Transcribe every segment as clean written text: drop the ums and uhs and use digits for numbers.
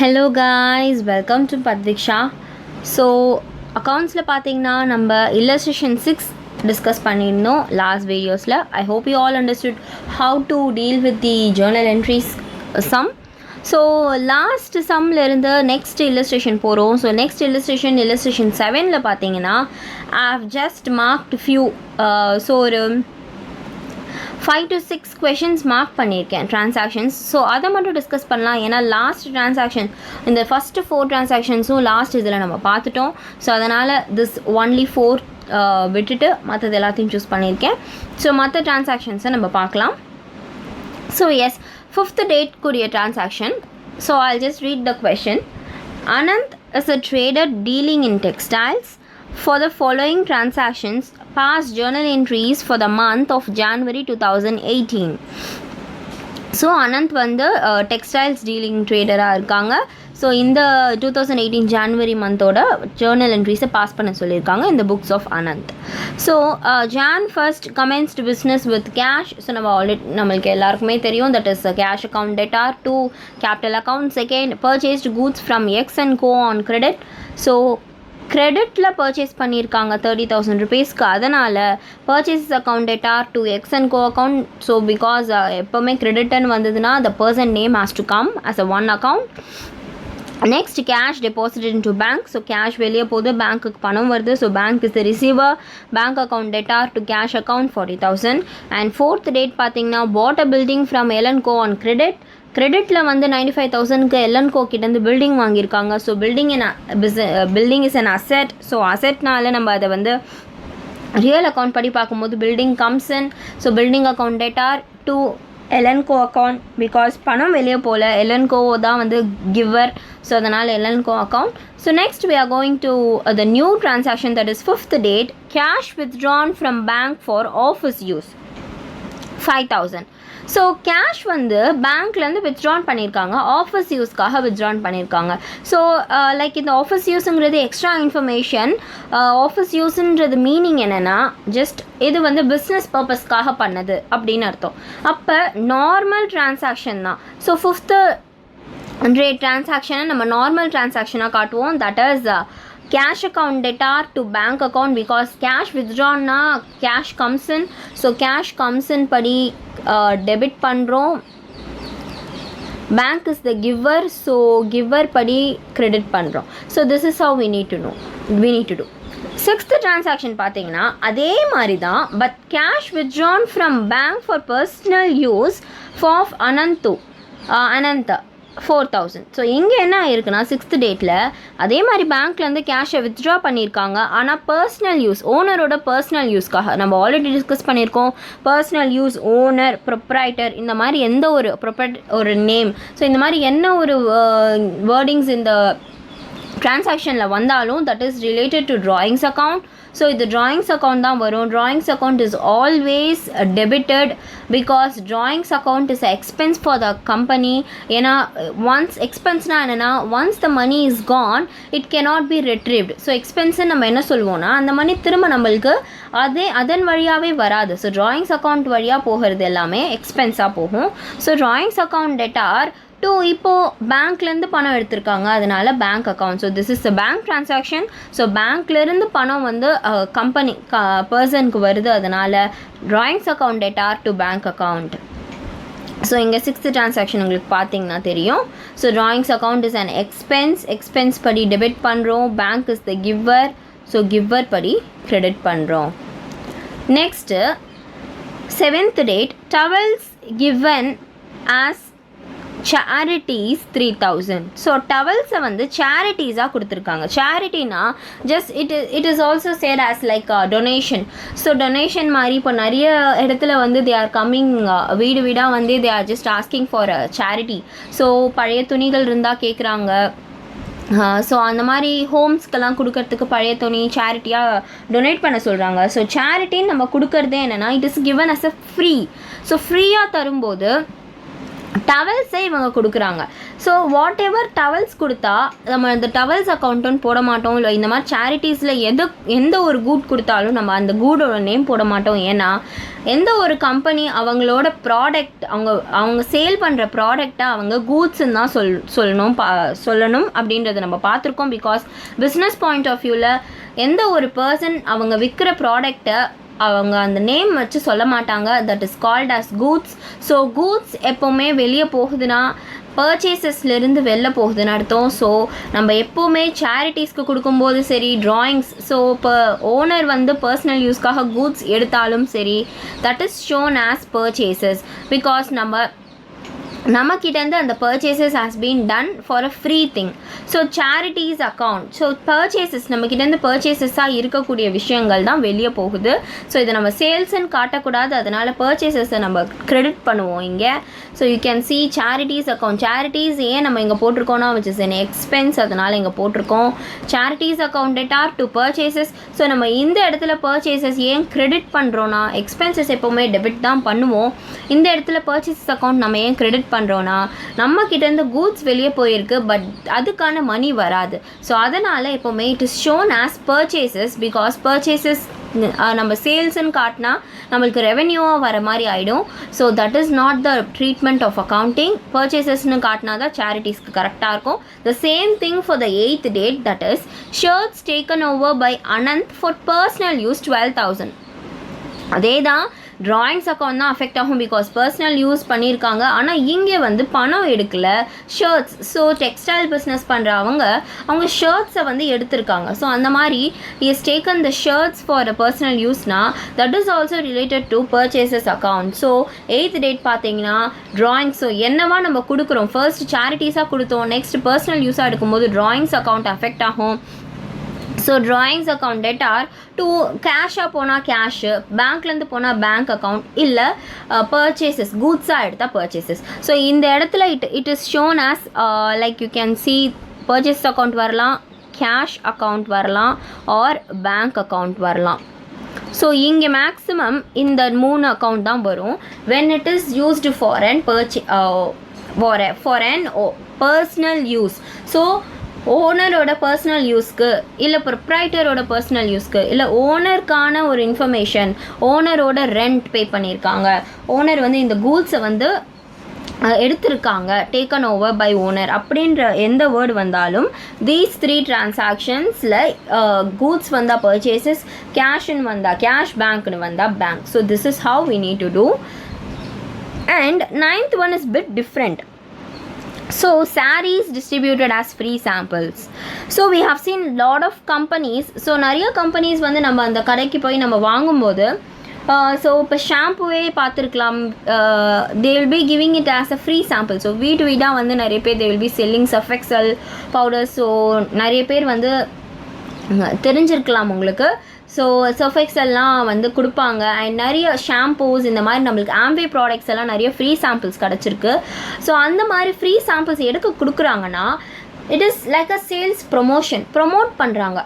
Hello guys, welcome to Padviksha. So accountsல பார்த்தீங்கன்னா நம்ம illustration 6 discuss பண்ணியிருந்தோம் லாஸ்ட் வீடியோஸில். I hope you all understood how to deal with the journal entries sum. So last சம்மில் இருந்து next illustration போகிறோம். So next illustration 7ல் பார்த்தீங்கன்னா I have just marked few so ஒரு 5 to 6 questions மார்க் பண்ணியிருக்கேன் transactions. So அதை மட்டும் discuss பண்ணலாம். ஏன்னா லாஸ்ட் ட்ரான்சாக்ஷன் இந்த ஃபஸ்ட்டு 4 ட்ரான்சாக்ஷன்ஸும் லாஸ்ட் இதில் நம்ம பார்த்துட்டோம். ஸோ அதனால் திஸ் ஒன்லி 4 விட்டுட்டு மற்றது எல்லாத்தையும் சூஸ் பண்ணியிருக்கேன். ஸோ மற்ற ட்ரான்சாக்ஷன்ஸை நம்ம பார்க்கலாம். ஸோ எஸ், 5th date கூடிய transaction. So I'll just read the question. Anant is a trader dealing in textiles. For the following transactions, pass journal entries for the month of January 2018. So Anand வந்து textiles dealing ட்ரேடராக இருக்காங்க. So இந்த 2018 January மந்தோட journal என்ட்ரிஸை pass பண்ண சொல்லியிருக்காங்க இந்த books of Anand. So Jan 1st commenced business with cash. So நம்மளுக்கு எல்லாருக்குமே தெரியும், that is cash account debtor to capital account. Second, purchased goods from X and co on credit. So கிரெடிட்டில் purchase பண்ணியிருக்காங்க 30,000 rupeesக்கு. அதனால் purchase account debtor to X and co account. So because எப்போவுமே கிரெடிட்னு வந்ததுன்னா the person name has to come as a one account. Next, cash deposited in to bank. So cash வெளியே போகுது, பேங்க்குக்கு பணம் வருது. So bank is the receiver. Bank account debtor to cash account 40,000. And 4th date பார்த்தீங்கன்னா bought a building from L and co on credit. கிரெடிட்டில் வந்து 95,000க்கு L and co கிட்டேருந்து பில்டிங் வாங்கியிருக்காங்க. So building is an asset. So அசெட்னால நம்ம அதை வந்து ரியல் அக்கௌண்ட் படி பார்க்கும்போது building comes in. So building account debtor to L and co account. Because பணம் வெளியே போகல, எல்என்கோ தான் வந்து கிவர். ஸோ அதனால் L and co account. So next we are going to the new transaction, that is 5th date. Cash withdrawn from bank for office use 5,000. So cash வந்து பேங்க்லேருந்து withdrawn பண்ணியிருக்காங்க, office யூஸ்க்காக வித்ட்ரான் பண்ணியிருக்காங்க. ஸோ லைக் இந்த office யூஸுங்கிறது extra information. Office யூஸுன்றது meaning என்னென்னா just இது வந்து பிஸ்னஸ் பர்பஸ்க்காக பண்ணது அப்படின்னு அர்த்தம். அப்போ நார்மல் டிரான்சாக்ஷன் தான். ஸோ 5th date டிரான்சாக்ஷனை நம்ம நார்மல் டிரான்சாக்ஷனாக காட்டுவோம். That is cash account debtor to bank account, because cash withdrawn na cash comes in. So cash comes in padi debit பண்றோம். bank is the giver, so giver padi credit பண்றோம். So this is how we need to do. 6th transaction பார்த்தீங்கன்னா அதே மாதிரி தான், but cash withdrawn from bank for personal use for Anantha 4,000. So இங்கே என்ன ஆயிருக்குன்னா 6th dateல அதே மாதிரி பேங்க்லேருந்து கேஷை வித்ட்ரா பண்ணியிருக்காங்க. ஆனால் பர்சனல் யூஸ், ஓனரோட பர்சனல் யூஸ்க்காக. நம்ம ஆல்ரெடி டிஸ்கஸ் பண்ணியிருக்கோம், பர்சனல் யூஸ், ஓனர், ப்ரொப்ரைட்டர், இந்த மாதிரி எந்த ஒரு நேம். ஸோ இந்த மாதிரி என்ன ஒரு வேர்டிங்ஸ் இந்த டிரான்சாக்ஷனில் வந்தாலும் that is related to drawings account. So இது ட்ராயிங்ஸ் அக்கௌண்ட் தான் வரும். Drawings account is always debited because drawings account is expense for the company. ஏன்னா ஒன்ஸ் எக்ஸ்பென்ஸ்னால் என்னென்னா once the money is gone it cannot be retrieved. So எக்ஸ்பென்ஸுன்னு நம்ம என்ன சொல்லுவோம்னா அந்த மணி திரும்ப நம்மளுக்கு அதன் வழியாகவே வராது. ஸோ ட்ராயிங்ஸ் அக்கௌண்ட் வழியாக போகிறது எல்லாமே எக்ஸ்பென்ஸாக போகும். So drawings account debtor to இப்போது பேங்க்லேருந்து பணம் எடுத்திருக்காங்க, அதனால் bank account. So this is a bank transaction. So பேங்க்லேருந்து பணம் வந்து கம்பெனி பர்சனுக்கு வருது, அதனால் drawings account debtor to bank account. So இங்கே 6th டிரான்சாக்ஷன் உங்களுக்கு பார்த்தீங்கன்னா தெரியும். So drawings account is an expense படி டெபிட் பண்ணுறோம். Bank is the giver, so giver படி கிரெடிட் பண்ணுறோம். Next 7th date, towels given as charities 3,000. So டவல்ஸை வந்து சேரிட்டிஸாக கொடுத்துருக்காங்க. சேரிட்டினா just it is also said as like donation. So donation மாதிரி இப்போ நிறைய இடத்துல வந்து தே ஆர் கம்மிங் வீடு வீடாக வந்து they are just asking for a charity. So பழைய துணிகள் இருந்தால் கேட்குறாங்க. ஸோ அந்த மாதிரி ஹோம்ஸ்க்கெல்லாம் கொடுக்கறதுக்கு பழைய துணி சேரிட்டியாக டொனேட் பண்ண சொல்கிறாங்க. ஸோ சேரிட்டின்னு நம்ம கொடுக்கறதே என்னென்னா it is given as a free. So ஃப்ரீயாக தரும்போது டவல்ஸை இவங்க கொடுக்குறாங்க. ஸோ வாட் எவர் டவல்ஸ் கொடுத்தா நம்ம இந்த டவல்ஸ் அக்கௌண்ட்டுன்னு போட மாட்டோம். இல்லை இந்த மாதிரி சேரிட்டிஸில் எந்த ஒரு கூட் கொடுத்தாலும் நம்ம அந்த கூடோட நேம் போட மாட்டோம். ஏன்னா எந்த ஒரு கம்பெனி அவங்களோட ப்ராடக்ட் அவங்க சேல் பண்ணுற ப்ராடக்டை அவங்க கூட்ஸுன்னு தான் சொல்லணும் அப்படின்றத நம்ம பார்த்துருக்கோம். பிகாஸ் பிஸ்னஸ் பாயிண்ட் ஆஃப் வியூவில் எந்த ஒரு பர்சன் அவங்க விற்கிற ப்ராடக்டை அவங்க அந்த நேம் வச்சு சொல்ல மாட்டாங்க. That is called as goods. So goods எப்போவுமே வெளியே போகுதுன்னா பர்ச்சேசஸ்லேருந்து வெளில போகுதுன்னு அர்த்தம். ஸோ நம்ம எப்போவுமே சேரிட்டிஸ்க்கு கொடுக்கும்போது சரி, ட்ராயிங்ஸ், ஸோ இப்போ ஓனர் வந்து பர்சனல் யூஸ்க்காக கூட்ஸ் எடுத்தாலும் சரி, that is shown as purchases. Because நம்மக்கிட்டேருந்து அந்த purchases has been done for a free thing. So charities account, so purchases நம்மக்கிட்டேருந்து பர்ச்சேசஸாக இருக்கக்கூடிய விஷயங்கள் தான் வெளியே போகுது. ஸோ இதை நம்ம சேல்ஸ்ன்னு காட்டக்கூடாது. அதனால் பர்ச்சேசஸை நம்ம க்ரெடிட் பண்ணுவோம் இங்கே. So you can C charities account. Charities ஏன் நம்ம இங்கே போட்டிருக்கோன்னா விச் இஸ் an எக்ஸ்பென்ஸ், அதனால் இங்கே போட்டிருக்கோம். Charities account debtor to purchases. So நம்ம இந்த இடத்துல பர்ச்சேசஸ் ஏன் க்ரெடிட் பண்ணுறோன்னா, எக்ஸ்பென்சஸ் எப்போவுமே டெபிட் தான் பண்ணுவோம். இந்த இடத்துல பர்ச்சேசஸ் அக்கௌண்ட் நம்ம ஏன் க்ரெடிட் பண்ணுறோன்னா, நம்மக்கிட்டேருந்து கூட்ஸ் வெளியே போயிருக்கு, பட் அதுக்கான மணி வராது. ஸோ அதனால் எப்போவுமே it is shown as purchases. Because purchases நம்ம சேல்ஸ்ன்னு காட்டினா நம்மளுக்கு ரெவென்யூவாக வர மாதிரி ஆகிடும். So that is not the treatment of accounting. பர்ச்சேசஸ்ன்னு காட்டினா தான் சேரிட்டிஸ்க்கு கரெக்டாக இருக்கும். The same thing for the 8th date, that is shirts taken over by Anand for personal use 12,000. அதே தான் ட்ராயிங்ஸ் அக்கௌண்ட் தான் அஃபெக்ட் ஆகும். பிகாஸ் பர்சனல் யூஸ் பண்ணியிருக்காங்க, ஆனால் இங்கே வந்து பணம் எடுக்கலை, ஷர்ட்ஸ். ஸோ டெக்ஸ்டைல் பிஸ்னஸ் பண்ணுற அவங்க ஷர்ட்ஸை வந்து எடுத்திருக்காங்க. ஸோ அந்த மாதிரி is taken the shirts for a personal யூஸ்னா that is also related to purchases account. So 8th date பார்த்தீங்கன்னா ட்ராயிங்ஸ். ஸோ என்னவா நம்ம கொடுக்குறோம், ஃபர்ஸ்ட் சேரிட்டிஸாக கொடுத்தோம், நெக்ஸ்ட் பர்சனல் யூஸாக எடுக்கும்போது ட்ராயிங்ஸ் அக்கௌண்ட் அஃபெக்ட் ஆகும். So drawings account debtor to கேஷாக போனால் கேஷு, பேங்க்லேருந்து போனால் பேங்க் அக்கௌண்ட், இல்லை பர்ச்சேசஸ் கூட்ஸாக எடுத்தால் பர்ச்சேசஸ். ஸோ இந்த இடத்துல it is shown as like you can see purchase account வரலாம், கேஷ் அக்கௌண்ட் வரலாம், ஆர் பேங்க் அக்கௌண்ட் வரலாம். ஸோ இங்கே மேக்ஸிமம் இந்த 3 அக்கௌண்ட் தான் வரும். When it is used for an personal use. So ஓனரோட பர்சனல் யூஸ்க்கு, இல்லை ப்ரொப்ரைட்டரோட பர்சனல் யூஸ்க்கு, இல்லை ஓனருக்கான ஒரு இன்ஃபர்மேஷன், ஓனரோட ரெண்ட் பே பண்ணியிருக்காங்க, ஓனர் வந்து இந்த கூட்ஸை வந்து எடுத்திருக்காங்க, டேக்கன் ஓவர் பை ஓனர் அப்படின்ற எந்த வேர்டு வந்தாலும் தீஸ் 3 டிரான்சாக்ஷன்ஸில் கூட்ஸ் வந்தால் பர்ச்சேசஸ், கேஷ்ன்னு வந்தால் கேஷ், பேங்க்னு வந்தால் bank. So this is how we need to do. And 9th one is bit different. So sarees distributed as free samples. So we have seen lot of companies. So நிறைய companies வந்து நம்ம அந்த கடைக்கு போய் நம்ம வாங்கும்போது ஸோ இப்போ ஷாம்புவே பார்த்துருக்கலாம், they will be giving it as a free sample. So வீடாக வந்து நிறைய பேர் they will be selling Surf Excel powders. So நிறைய பேர் வந்து தெரிஞ்சிருக்கலாம் உங்களுக்கு. ஸோ Surf Excelலாம் வந்து கொடுப்பாங்க. அண்ட் நிறைய ஷாம்பூஸ், இந்த மாதிரி நம்மளுக்கு ஆம்வே ப்ராடக்ட்ஸ் எல்லாம் நிறைய ஃப்ரீ சாம்பிள்ஸ் கிடச்சிருக்கு. ஸோ அந்த மாதிரி ஃப்ரீ சாம்பிள்ஸ் எடுக்க கொடுக்குறாங்கன்னா it is like a sales promotion. Promote பண்ணுறாங்க.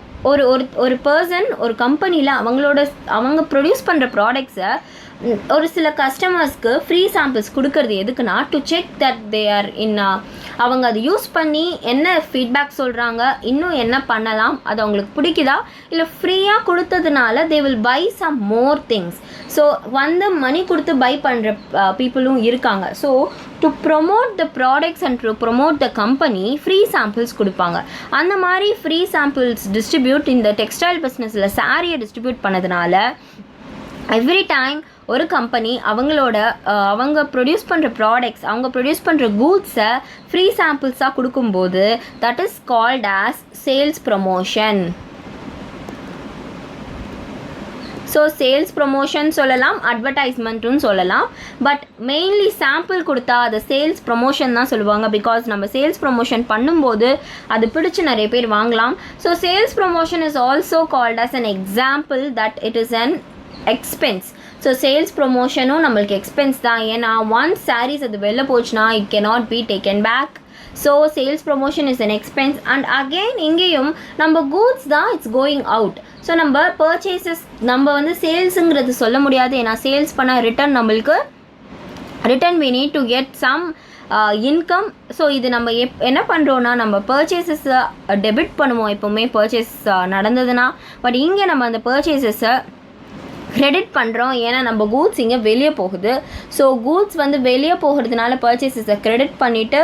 ஒரு பர்சன் ஒரு கம்பெனியில் அவங்க ப்ரொடியூஸ் பண்ணுற ப்ராடக்ட்ஸை ஒரு சில கஸ்டமர்ஸ்க்கு ஃப்ரீ சாம்பிள்ஸ் கொடுக்கறது எதுக்குன்னா to check that they are in, அவங்க அதை யூஸ் பண்ணி என்ன ஃபீட்பேக் சொல்கிறாங்க, இன்னும் என்ன பண்ணலாம், அது அவங்களுக்கு பிடிக்குதா, இல்லை ஃப்ரீயாக கொடுத்ததுனால they will buy some more things. So வந்து மணி கொடுத்து பை பண்ணுற பீப்புளும் இருக்காங்க. So to promote the products and to promote the company free samples கொடுப்பாங்க. அந்த மாதிரி ஃப்ரீ சாம்பிள்ஸ் டிஸ்ட்ரிபியூட் இந்த டெக்ஸ்டைல் பிஸ்னஸில் சாரியை டிஸ்ட்ரிபியூட் பண்ணதுனால எவ்ரி டைம் ஒரு கம்பெனி அவங்க ப்ரொடியூஸ் பண்ணுற ப்ராடக்ட்ஸ், அவங்க ப்ரொடியூஸ் பண்ணுற கூட்ஸை ஃப்ரீ சாம்பிள்ஸாக கொடுக்கும்போது that is called as sales promotion. So sales promotion சொல்லலாம், அட்வர்டைஸ்மெண்ட்டுன்னு சொல்லலாம். பட் மெயின்லி சாம்பிள் கொடுத்தா அதை சேல்ஸ் ப்ரொமோஷன் தான் சொல்லுவாங்க. பிகாஸ் நம்ம சேல்ஸ் ப்ரொமோஷன் பண்ணும்போது அது பிடிச்சி நிறைய பேர் வாங்கலாம். So sales promotion is also called as an example that it is an expense. So sales ப்ரொமோஷனும் நம்மளுக்கு எக்ஸ்பென்ஸ் தான். ஏன்னா ஒன்ஸ் சாரீஸ் அது வெளில போச்சுன்னா it cannot be taken back. So sales promotion is an expense. And again இங்கேயும் நம்ம goods தான் இட்ஸ் கோயிங் அவுட். ஸோ நம்ம பர்ச்சேசஸ் நம்ம வந்து சேல்ஸுங்கிறது சொல்ல முடியாது. ஏன்னா சேல்ஸ் பண்ண ரிட்டன் நம்மளுக்கு return we need to get some income. So இது நம்ம என்ன பண்ணுறோன்னா நம்ம பர்ச்சேசஸை டெபிட் பண்ணுவோம் எப்போவுமே பர்ச்சேஸ் நடந்ததுன்னா. பட் இங்கே நம்ம அந்த பர்ச்சேசஸை கிரெடிட் பண்ணுறோம், ஏன்னா நம்ம கூட்ஸ் இங்கே வெளியே போகுது. ஸோ கூட்ஸ் வந்து வெளியே போகிறதுனால பர்ச்சேசஸை கிரெடிட் பண்ணிவிட்டு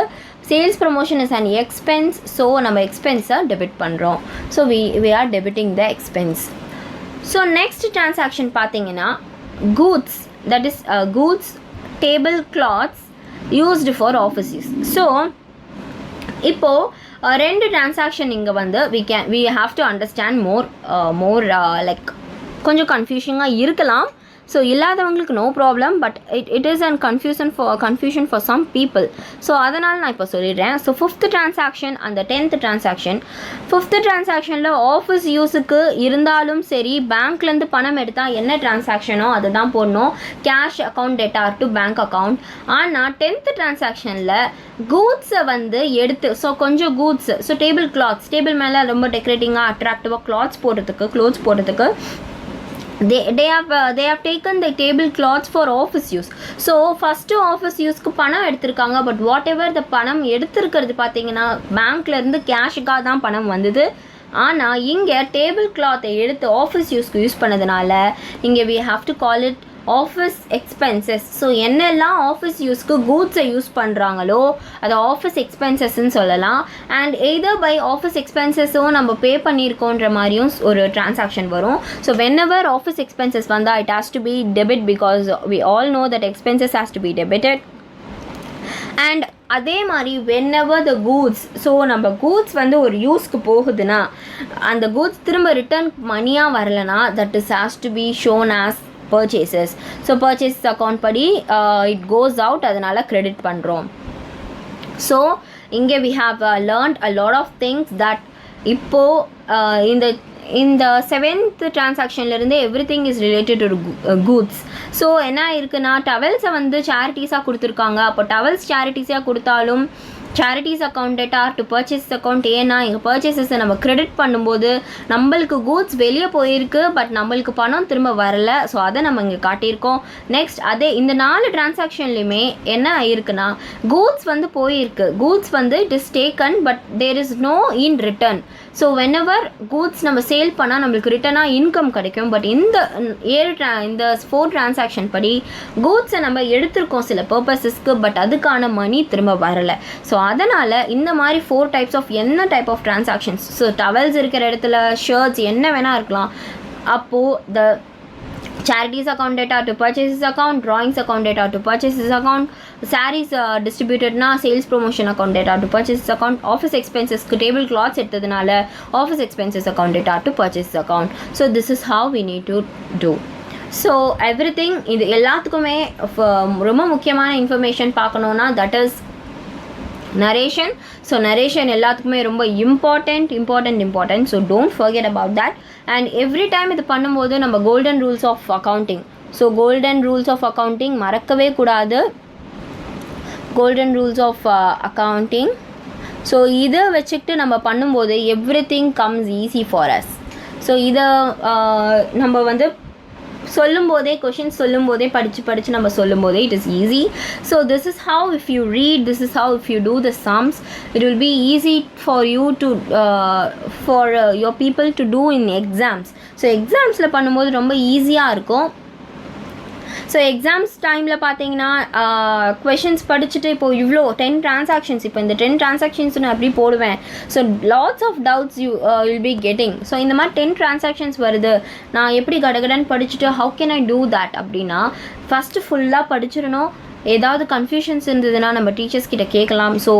sales promotion is and expense. So நம்ம எக்ஸ்பென்ஸை டெபிட் பண்ணுறோம். So we are debiting the expense. So next transaction பார்த்தீங்கன்னா goods, that is goods table cloths used for office use. So இப்போது ரெண்டு டிரான்சாக்ஷன் இங்கே வந்து we have to understand more like கொஞ்சம் கன்ஃபியூஷனாக இருக்கலாம். ஸோ இல்லாதவங்களுக்கு no problem, but it is and confusion for some people. So அதனால் நான் இப்போ சொல்லிடுறேன். ஸோ 5th டிரான்சாக்ஷன் அந்த 10th டிரான்சாக்ஷன். 5th டிரான்சாக்ஷனில் ஆஃபீஸ் யூஸுக்கு இருந்தாலும் சரி, பேங்க்லேருந்து பணம் எடுத்தால் என்ன டிரான்சாக்ஷனோ அதை தான் போடணும், cash account debtor to bank account. ஆனால் 10th டிரான்சாக்ஷனில் கூட்ஸை வந்து எடுத்து, ஸோ கொஞ்சம் goods, so table clothes, table மேலே ரொம்ப டெக்கரேட்டிங்காக அட்ராக்டிவாக க்ளாத்ஸ் போடுறதுக்கு they have taken the table cloths for office use. So first office யூஸ்க்கு பணம் எடுத்திருக்காங்க. பட் வாட் எவர் த பணம் எடுத்திருக்கிறது பார்த்தீங்கன்னா பேங்க்லேருந்து கேஷுக்காக தான் பணம் வந்தது. ஆனால் இங்கே டேபிள் கிளாத்தை எடுத்து ஆஃபீஸ் யூஸ்க்கு யூஸ் பண்ணதுனால இங்கே we have to call it office expenses. So என்னெல்லாம் ஆஃபீஸ் யூஸ்க்கு கூட்ஸை யூஸ் பண்ணுறாங்களோ அது ஆஃபீஸ் எக்ஸ்பென்சஸ்ன்னு சொல்லலாம். அண்ட் எய்தர் பை ஆஃபீஸ் எக்ஸ்பென்சஸும் நம்ம பே பண்ணியிருக்கோன்ற மாதிரியும் ஒரு டிரான்சாக்ஷன் வரும். ஸோ whenever ஆஃபீஸ் எக்ஸ்பென்சஸ் வந்தால் it has to be debit because we all know that expenses has to be debited. And அதே மாதிரி whenever the goods, ஸோ நம்ம கூட்ஸ் வந்து ஒரு யூஸ்க்கு போகுதுன்னா அந்த கூட்ஸ் திரும்ப ரிட்டர்ன் மணியாக வரலனா that is has to be shown as purchases. So purchases account படி it goes out, அதனால் கிரெடிட் பண்ணுறோம். ஸோ இங்கே we have learned a lot of things that இப்போது இந்த 7th டிரான்சாக்ஷன்லேருந்து everything is related to goods. So என்ன இருக்குன்னா டவல்ஸை வந்து சேரிட்டிஸாக கொடுத்துருக்காங்க. அப்போ டவல்ஸ் சேரிட்டிஸாக கொடுத்தாலும் charities account debtor to purchase account. ஏன்னா எங்கள் பர்ச்சேஸஸை நம்ம கிரெடிட் பண்ணும்போது நம்மளுக்கு கூட்ஸ் வெளியே போயிருக்கு, பட் நம்மளுக்கு பணம் திரும்ப வரலை. ஸோ அதை நம்ம இங்கே காட்டியிருக்கோம். நெக்ஸ்ட் அதே இந்த 4 டிரான்சாக்ஷன்லையுமே என்ன ஆயிருக்குன்னா கூட்ஸ் வந்து போயிருக்கு, கூட்ஸ் வந்து it is taken but there is no in return. So whenever goods நம்ம சேல் பண்ணால் நம்மளுக்கு ரிட்டனாக இன்கம் கிடைக்கும். பட் இந்த 4 டிரான்சாக்ஷன் படி கூட்ஸை நம்ம எடுத்திருக்கோம் சில பர்பஸஸ்க்கு, பட் அதுக்கான மணி திரும்ப வரலை. ஸோ அதனால் இந்த மாதிரி 4 டைப்ஸ் ஆஃப் என்ன type of transactions, so towels இருக்கிற இடத்துல ஷர்ட்ஸ் என்ன வேணால் இருக்கலாம். அப்போது த charities account data to purchases account, drawings account data to purchases account, sarees distributed na sales promotion account data to purchases account, office expenses ku table cloths எடுத்ததுனால office expenses account data to purchases account. So this is how we need to do. So everything இது எல்லாத்துக்குமே ரொம்ப முக்கியமான information பார்க்கணுன்னா that is narration. So narration எல்லாத்துக்குமே ரொம்ப important. So don't forget about that. And every time இது பண்ணும்போது நம்ம golden rules of accounting, so golden rules of accounting மறக்கவே கூடாது. golden rules of accounting. So இதை வச்சுக்கிட்டு நம்ம பண்ணும்போது everything comes easy for us. So இதை நம்ம வந்து சொல்லும்போதே கொஷின்ஸ் சொல்லும்போதே படித்து நம்ம சொல்லும்போதே it is easy. So this is how if you read, this is how if you do the sums, it will be easy for you to for your people to do in exams. So எக்ஸாம்ஸில் பண்ணும்போது ரொம்ப ஈஸியாக இருக்கும். So exams டைமில் பார்த்தீங்கன்னா questions படிச்சுட்டு இப்போது இவ்வளோ 10 டிரான்சாக்ஷன்ஸ், இப்போ இந்த 10 டிரான்சாக்ஷன்ஸ் நான் அப்படி போடுவேன். So lots of doubts you will be getting. So இந்த மாதிரி 10 டிரான்சாக்ஷன்ஸ் வருது, நான் எப்படி கடகடன் படிச்சுட்டு how can I do that அப்படின்னா ஃபஸ்ட்டு ஃபுல்லாக படிச்சிடணும். ஏதாவது கன்ஃபியூஷன்ஸ் இருந்ததுன்னா நம்ம டீச்சர்ஸ் கிட்ட கேட்கலாம். ஸோ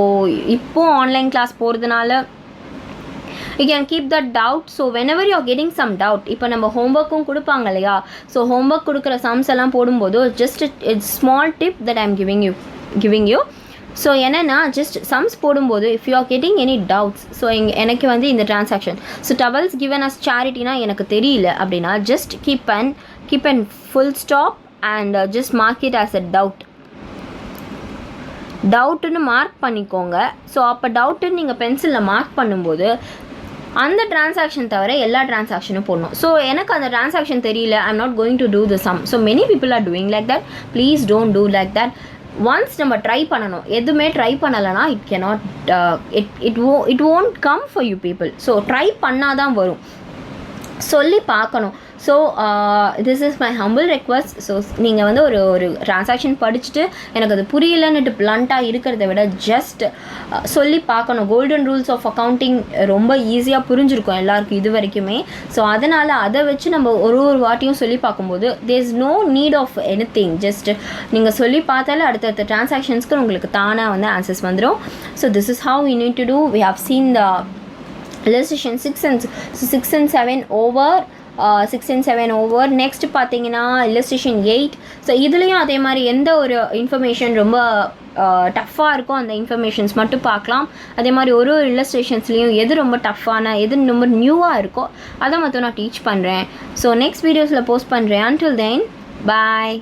இப்போது ஆன்லைன் கிளாஸ் போகிறதுனால you can keep that doubt. So whenever you are getting some doubt, இப்போ நம்ம ஹோம்ஒர்க்கும் கொடுப்பாங்க இல்லையா, ஸோ ஹோம்ஒர்க் கொடுக்குற சம்ஸ் எல்லாம் போடும்போது just a small tip that I am giving you. So என்னென்னா ஜஸ்ட் சம்ஸ் போடும்போது if you are getting any doubts, so எனக்கு வந்து இந்த transaction, so towels given as சேரிட்டினா எனக்கு தெரியல அப்படின்னா just keep and full stop and just mark it as a டவுட்டுன்னு மார்க் பண்ணிக்கோங்க. ஸோ அப்போ டவுட்டுன்னு நீங்கள் பென்சிலில் மார்க் பண்ணும்போது அந்த டிரான்சாக்ஷன் தவிர எல்லா டிரான்சாக்ஷனும் போடணும். ஸோ எனக்கு அந்த டிரான்சாக்ஷன் தெரியல, I am not going to do the sum. So many people are doing like that. Please don't do like that. Once நம்ம ட்ரை பண்ணணும். எதுவுமே ட்ரை பண்ணலைன்னா it cannot it won't come for you people. So try பண்ணால் தான் வரும். சொல்லி பார்க்கணும். So this is my humble request. So நீங்கள் வந்து ஒரு ட்ரான்சாக்ஷன் படிச்சுட்டு எனக்கு அது புரியலன்னுட்டு பிளண்ட்டாக இருக்கிறத விட ஜஸ்ட் சொல்லி பார்க்கணும். கோல்டன் ரூல்ஸ் ஆஃப் அக்கௌண்டிங் ரொம்ப ஈஸியாக புரிஞ்சிருக்கும் எல்லாருக்கும் இது வரைக்குமே. ஸோ அதனால் அதை வச்சு நம்ம ஒரு வாட்டியும் சொல்லி பார்க்கும்போது there is no need of anything. Just நீங்கள் சொல்லி பார்த்தாலே அடுத்தடுத்த ட்ரான்சாக்ஷன்ஸ்க்கு உங்களுக்கு தானாக வந்து ஆன்சர்ஸ் வந்துடும். So this is how you need to do. We have seen the illustration 6 and 7 over 6 and 7 over. Next பார்த்தீங்கன்னா illustration 8. ஸோ இதுலேயும் அதே மாதிரி எந்த ஒரு இன்ஃபர்மேஷன் ரொம்ப டஃப்பாக இருக்கும் அந்த இன்ஃபர்மேஷன்ஸ் மட்டும் பார்க்கலாம். அதே மாதிரி ஒரு இல்லஸ்ட்ரேஷன்ஸ்லேயும் எது ரொம்ப டஃப்பான எது ரொம்ப நியூவாக இருக்கோ அதை மட்டும் நான் டீச் பண்ணுறேன். ஸோ நெக்ஸ்ட் வீடியோஸில் போஸ்ட் பண்ணுறேன். until then bye.